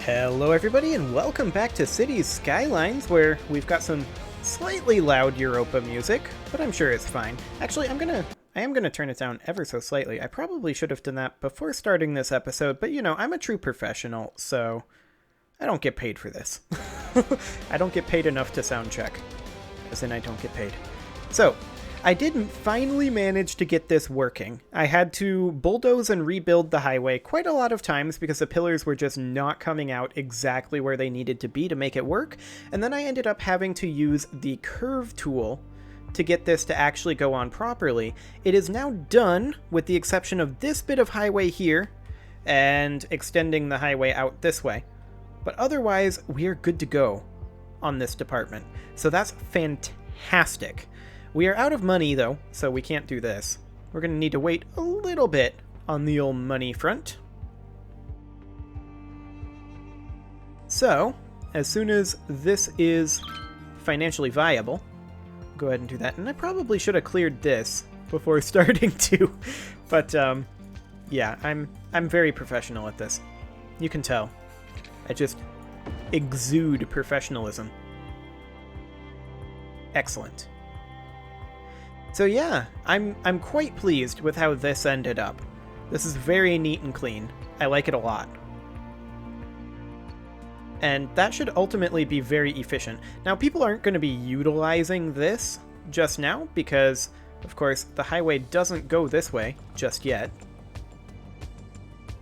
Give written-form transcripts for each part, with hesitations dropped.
Hello everybody and welcome back to Cities Skylines, where we've got some slightly loud Europa music, but I'm sure it's fine. Actually, I am gonna turn it down ever so slightly. I probably should have done that before starting this episode, but you know, I'm a true professional, so I don't get paid for this. I don't get paid enough to sound check. As in, I don't get paid. So, I did finally manage to get this working. I had to bulldoze and rebuild the highway quite a lot of times because the pillars were just not coming out exactly where they needed to be to make it work, and then I ended up having to use the curve tool to get this to actually go on properly. It is now done, with the exception of this bit of highway here, and extending the highway out this way. But otherwise, we are good to go on this department. So that's fantastic. We are out of money, though, so we can't do this. We're going to need to wait a little bit on the old money front. So, as soon as this is financially viable, go ahead and do that. And I probably should have cleared this before starting to. But, yeah, I'm very professional at this. You can tell. I just exude professionalism. Excellent. So yeah, I'm quite pleased with how this ended up. This is very neat and clean. I like it a lot. And that should ultimately be very efficient. Now, people aren't going to be utilizing this just now because, of course, the highway doesn't go this way just yet.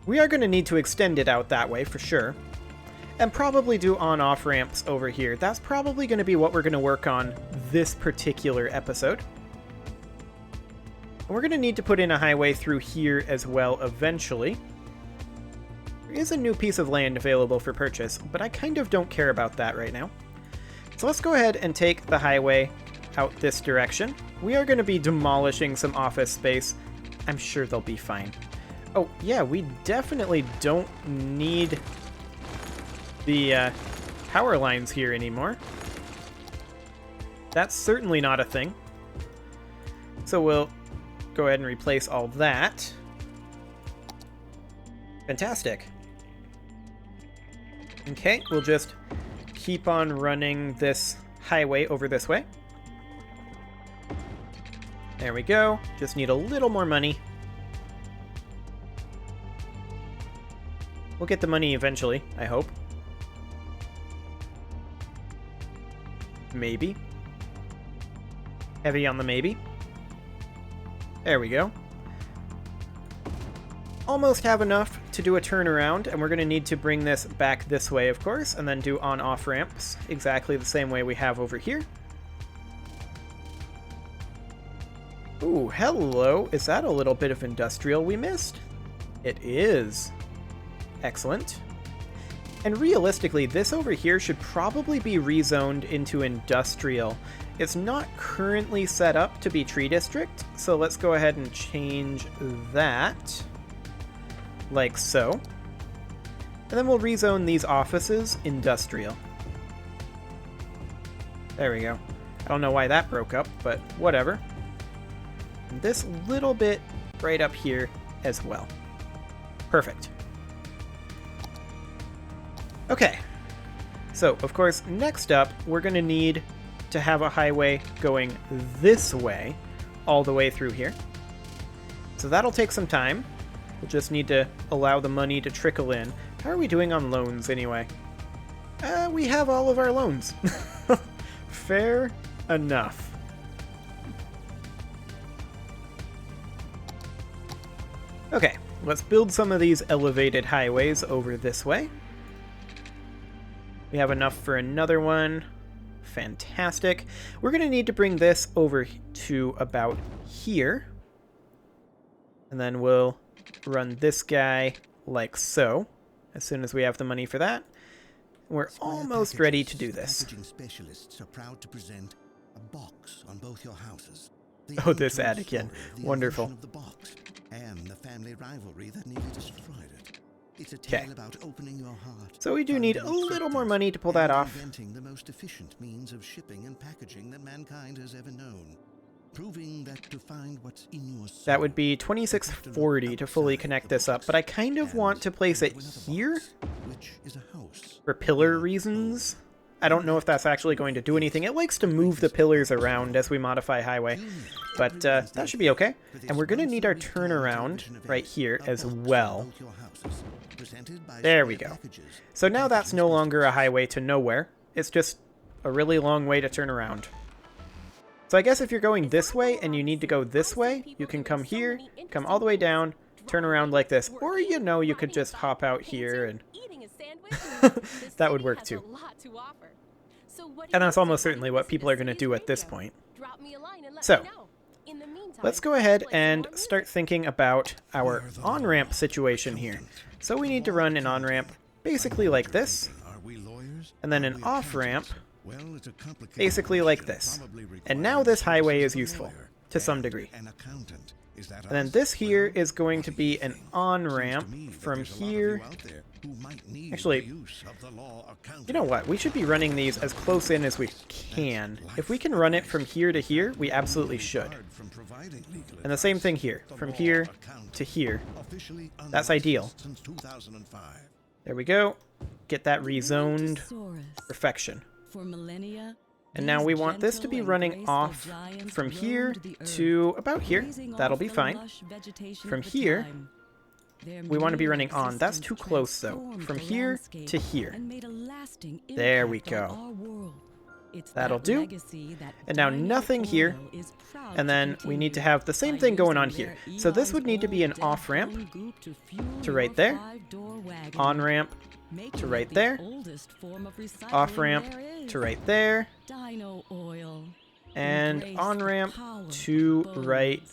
We are going to need to extend it out that way for sure. And probably do on-off ramps over here. That's probably going to be what we're going to work on this particular episode. We're going to need to put in a highway through here as well eventually. There is a new piece of land available for purchase, but I kind of don't care about that right now. So let's go ahead and take the highway out this direction. We are going to be demolishing some office space. I'm sure they'll be fine. Oh, yeah, we definitely don't need the power lines here anymore. That's certainly not a thing. So we'll go ahead and replace all that. Fantastic. Okay, we'll just keep on running this highway over this way. There we go. Just need a little more money. We'll get the money eventually, I hope. Maybe. Heavy on the maybe. There we go. Almost have enough to do a turnaround, and we're going to need to bring this back this way, of course, and then do on-off ramps exactly the same way we have over here. Ooh, hello. Is that a little bit of industrial we missed? It is. Excellent. And realistically, this over here should probably be rezoned into industrial. It's not currently set up to be tree district, so let's go ahead and change that, like so. And then we'll rezone these offices industrial. There we go. I don't know why that broke up, but whatever. And this little bit right up here as well. Perfect. Okay, so of course, next up, we're going to need to have a highway going this way, all the way through here. So that'll take some time. We'll just need to allow the money to trickle in. How are we doing on loans anyway? We have all of our loans. Fair enough. Okay, let's build some of these elevated highways over this way. We have enough for another one. Fantastic. We're going to need to bring this over to about here. And then we'll run this guy like so, as soon as we have the money for that. We're almost ready to do this. Packaging specialists are proud to present a box on both your houses. Oh, this ad again. Wonderful. Of the box and the family rivalry that nearly destroyed it. It's a tale about opening your heart. So we do need a little more money to pull that off. Inventing the most efficient means of shipping and packaging that mankind has ever known. proving that to find what's in your soul, That would be 2640 to fully connect this up, but I kind of want to place it here which is a house. for pillar reasons. I don't know if that's actually going to do anything. It likes to move the pillars around as we modify highway, but that should be okay. And we're going to need our turnaround right here as well. There we go. So now that's no longer a highway to nowhere. It's just a really long way to turn around. So I guess if you're going this way and you need to go this way, you can come here, come all the way down, turn around like this. Or, you know, you could just hop out here and that would work too. And that's almost certainly what people are going to do at this point. So, let's go ahead and start thinking about our on-ramp situation here. So we need to run an on-ramp basically like this, and then an off-ramp basically like this. And now this highway is useful, to some degree. And then this here is going to be an on-ramp from here. Actually, you know what? We should be running these as close in as we can. If we can run it from here to here, we absolutely should. And the same thing here, from here to here. That's ideal. There we go. Get that rezoned. Perfection. And now we want this to be running off from here to about here. That'll be fine. From here, we want to be running on. That's too close, though. From here to here. There we go. That'll do. And now nothing here. And then we need to have the same thing going on here. So this would need to be an off-ramp to right there. On-ramp to right there. Off-ramp to right there. And on-ramp to right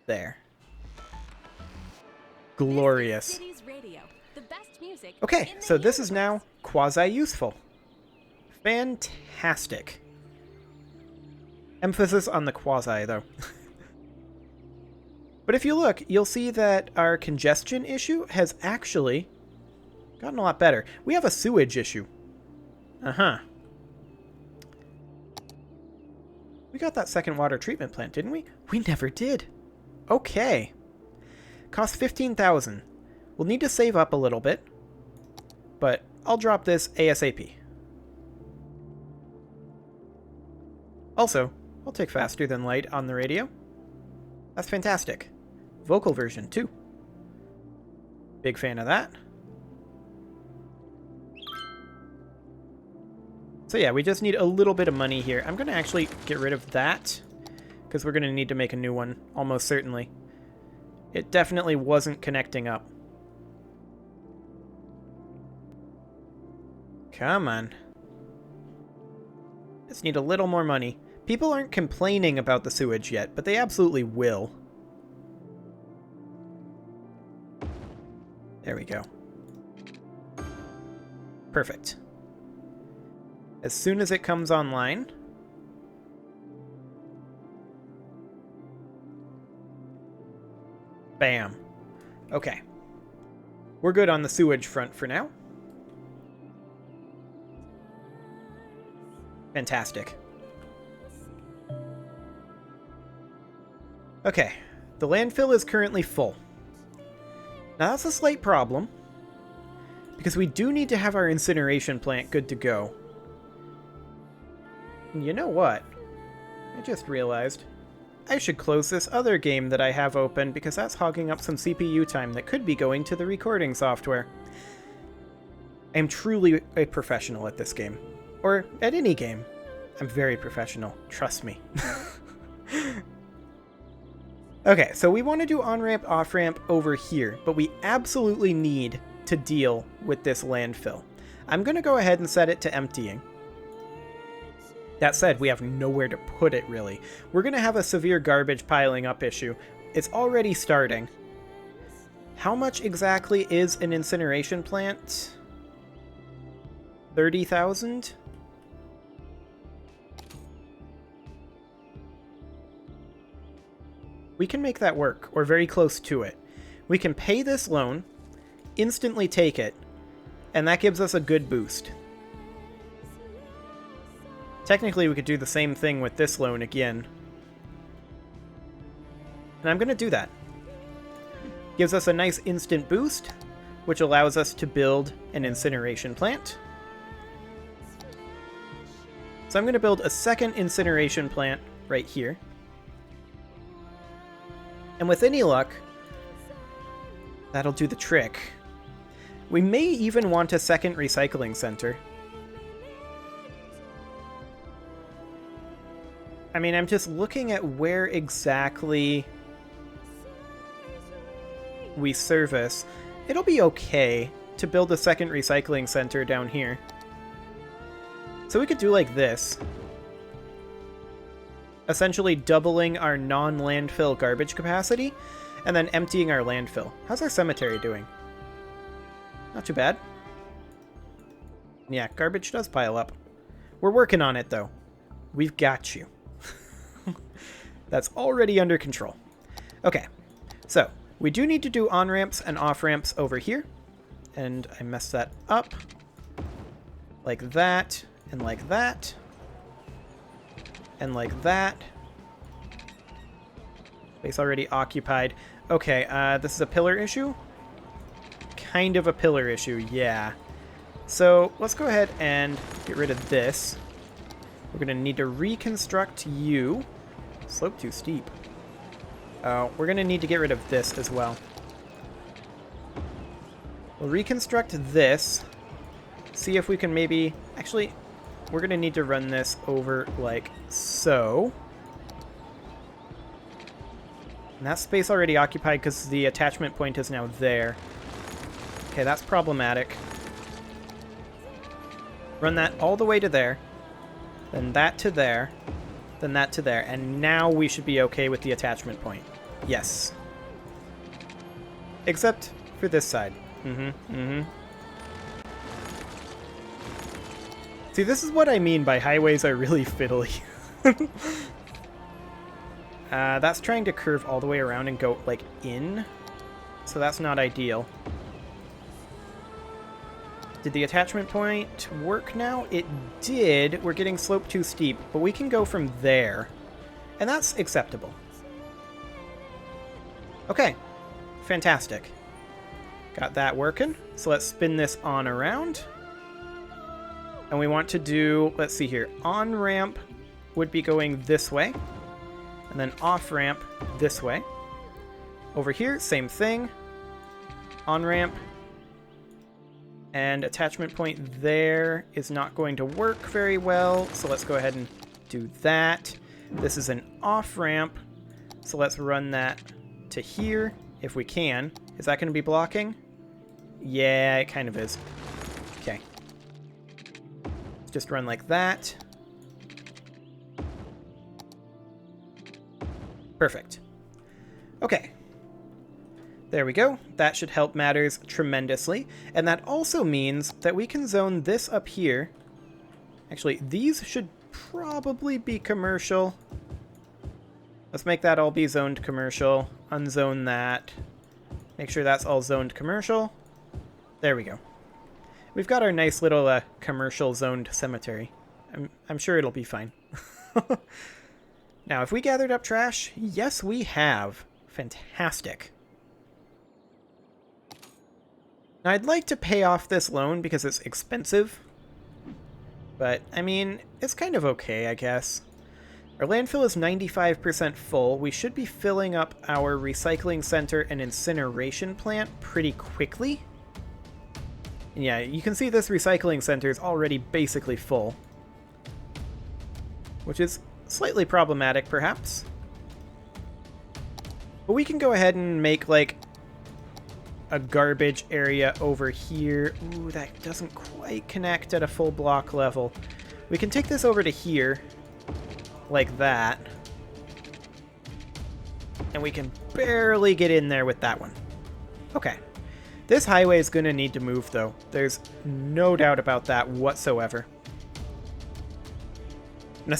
there. Glorious. Okay, so this is now quasi-useful. Fantastic. Emphasis on the quasi, though. But if you look, you'll see that our congestion issue has actually gotten a lot better. We have a sewage issue. Uh-huh. We got that second water treatment plant, didn't we? We never did. Okay. Cost 15,000. We'll need to save up a little bit, but I'll drop this ASAP. Also, I'll take faster than light on the radio. That's fantastic. Vocal version, too. Big fan of that. So yeah, we just need a little bit of money here. I'm going to actually get rid of that, because we're going to need to make a new one, almost certainly. It definitely wasn't connecting up. Come on. Just need a little more money. People aren't complaining about the sewage yet, but they absolutely will. There we go. Perfect. As soon as it comes online... Bam. Okay. We're good on the sewage front for now. Fantastic. Okay. The landfill is currently full. Now that's a slight problem, because we do need to have our incineration plant good to go. And you know what? I just realized I should close this other game that I have open, because that's hogging up some CPU time that could be going to the recording software. I am truly a professional at this game. Or at any game. I'm very professional. Trust me. Okay, so we want to do on-ramp, off-ramp over here, but we absolutely need to deal with this landfill. I'm going to go ahead and set it to emptying. That said, we have nowhere to put it, really. We're going to have a severe garbage piling up issue. It's already starting. How much exactly is an incineration plant? 30,000? We can make that work, or very close to it. We can pay this loan, instantly take it, and that gives us a good boost. Technically, we could do the same thing with this loan again. And I'm going to do that. Gives us a nice instant boost, which allows us to build an incineration plant. So I'm going to build a second incineration plant right here. And with any luck, that'll do the trick. We may even want a second recycling center. I mean, I'm just looking at where exactly we service. It'll be okay to build a second recycling center down here. So we could do like this. Essentially doubling our non-landfill garbage capacity, and then emptying our landfill. How's our cemetery doing? Not too bad. Yeah, garbage does pile up. We're working on it, though. We've got you. That's already under control. Okay, so we do need to do on-ramps and off-ramps over here. And I messed that up. Like that, and like that. And like that. Space already occupied. Okay, this is a pillar issue? Kind of a pillar issue, yeah. So let's go ahead and get rid of this. We're going to need to reconstruct you. Slope too steep. We're going to need to get rid of this as well. We'll reconstruct this. See if we can maybe... Actually, we're going to need to run this over like so. And that space already occupied because the attachment point is now there. Okay, that's problematic. Run that all the way to there. Then that to there. Then that to there. And now we should be okay with the attachment point. Yes. Except for this side. See, this is what I mean by highways are really fiddly. That's trying to curve all the way around and go, like, in. So that's not ideal. Did the attachment point work now? It did. We're getting slope too steep, but we can go from there. And that's acceptable. Okay. Fantastic. Got that working. So let's spin this on around. And we want to do, let's see here, on-ramp would be going this way. And then off-ramp this way. Over here, same thing. On-ramp. And attachment point there is not going to work very well, so let's go ahead and do that. This is an off-ramp, so let's run that to here if we can. Is that going to be blocking? Yeah, it kind of is. Okay. Just run like that. Perfect. Okay. There we go. That should help matters tremendously. And that also means that we can zone this up here. Actually, these should probably be commercial. Let's make that all be zoned commercial. Unzone that. Make sure that's all zoned commercial. There we go. We've got our nice little commercial zoned cemetery. I'm sure it'll be fine. Now, if we gathered up trash, yes, we have. Fantastic. Now, I'd like to pay off this loan because it's expensive. But, I mean, it's kind of okay, I guess. Our landfill is 95% full. We should be filling up our recycling center and incineration plant pretty quickly. And yeah, you can see this recycling center is already basically full. Which is slightly problematic, perhaps. But we can go ahead and make, like, a garbage area over here. Ooh, that doesn't quite connect at a full block level. We can take this over to here, like that. And we can barely get in there with that one. Okay. This highway is going to need to move, though. There's no doubt about that whatsoever. And a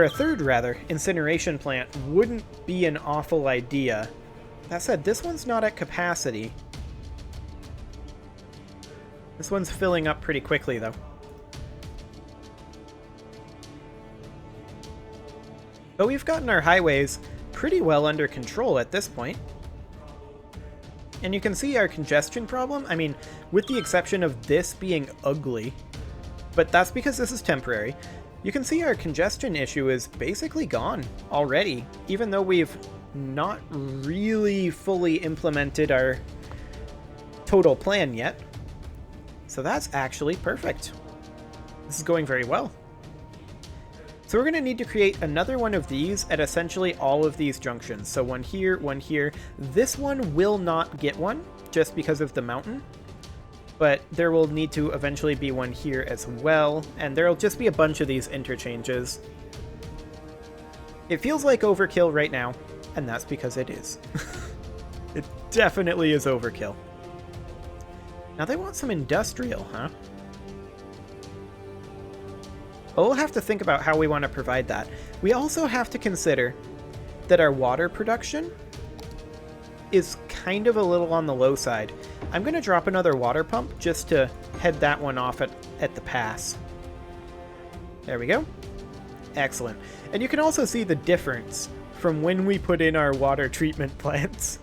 third incineration plant wouldn't be an awful idea. That said, this one's not at capacity. This one's filling up pretty quickly, though. But we've gotten our highways pretty well under control at this point. And you can see our congestion problem, I mean, with the exception of this being ugly, but that's because this is temporary, you can see our congestion issue is basically gone already, even though we've not really fully implemented our total plan yet. So that's actually perfect. This is going very well. So we're going to need to create another one of these at essentially all of these junctions. So one here, one here. This one will not get one just because of the mountain, but there will need to eventually be one here as well, and there'll just be a bunch of these interchanges. It feels like overkill right now, and that's because it is. It definitely is overkill. Now they want some industrial, huh? But we'll have to think about how we want to provide that. We also have to consider that our water production is kind of a little on the low side. I'm going to drop another water pump just to head that one off at the pass. There we go. Excellent. And you can also see the difference from when we put in our water treatment plants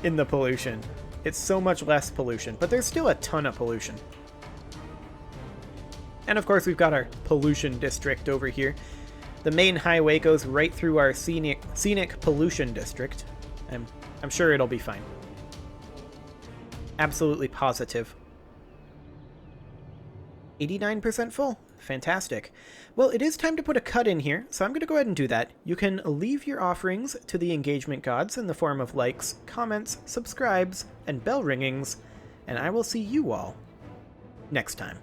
in the pollution. It's so much less pollution, but there's still a ton of pollution. And of course, we've got our pollution district over here. The main highway goes right through our scenic pollution district. I'm sure it'll be fine. Absolutely positive. 89% full. Fantastic. Well, it is time to put a cut in here, so I'm going to go ahead and do that. You can leave your offerings to the engagement gods in the form of likes, comments, subscribes, and bell ringings, and I will see you all next time.